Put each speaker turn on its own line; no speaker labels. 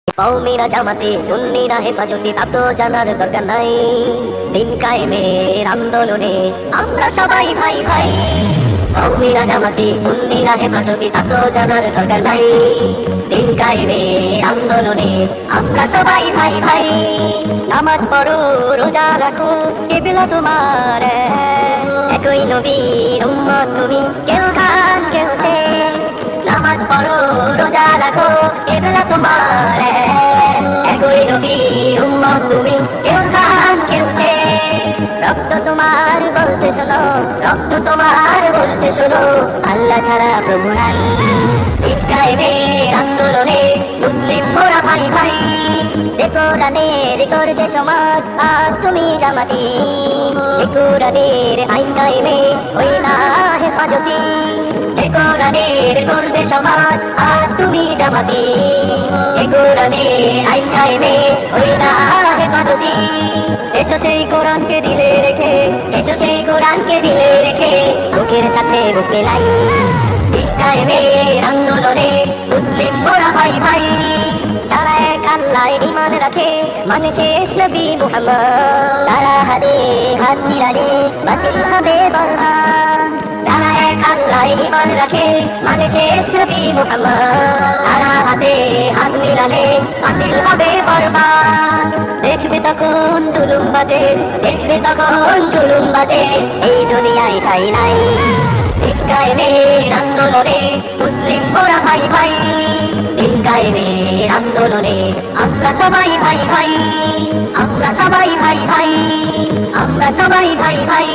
কওমিরা জামাতে সুন্নিরা হেফাজতে তা তো জানার দরকার নাই। দিন কায়েমের আন্দোলনে আমরা সবাই ভাই ভাই। কওমিরা জামাতে সুন্নিরা হেফাজতে তা তো জানার দরকার নাই। দিন কায়েমের আন্দোলনে আমরা সবাই ভাই ভাই। নামাজ পড়ো রোজা রাখো কিবলা তোমার একই নবীর উম্মত তুমি, কেউ খান কেউ সে। নামাজ পড়ো রোজা রাখো কিবলা তোমার একই নবীর উম্মত তুমি, কেউ খান কেউ সে। রক্ত তোমার বলছে শোনো, রক্ত তোমার বলছে শোনো, আল্লাহ ছাড়া প্রভু নাই। দিন কায়েমের আন্দোলনে মুসলিম মোরা ভাই ভাই। যে কোরআনের গর্জে সমাজ আজ তুমি জামাতি, যে কোরআনের আইন কায়েমে হইলা হেফাজতি। যে কোরআনের গর্জে সমাজ আজ তুমি জামাতি, যে কোরআনের আইন কায়েমে হইলা হেফাজতি। এসো সেই কোরআনকে দিলে রেখে, এসো সেই কোরআনকে দিলে রেখে, বুকের সাথে বুক মিলাই। দিন কায়েমের আন্দোলনে মুসলিম মোরা ভাই ভাই। যারা এক আল্লাহ ঈমান রাখে মানে শেষ নবী মুহাম্মদ, তারা হাতে হাত মিলালে বাতিল হবে বরবাদ। যারা এক আল্লাহ ঈমান রাখে মানে শেষ নবী মুহাম্মদ, তারা হাতে হাত মিলালে বাতিল হবে বরবাদ। দেখবে তখন জুলুম বাজে, দেখবে তখন জুলুম বাজে, এই দুনিয়ায় ঠাই নাই। দিন কায়েমের আন্দোলনে মুসলিম মোরা ভাই ভাই। দিন কায়েমের আন্দোলনে আমরা সবাই ভাই ভাই, আমরা সবাই ভাই ভাই, আমরা সবাই ভাই ভাই।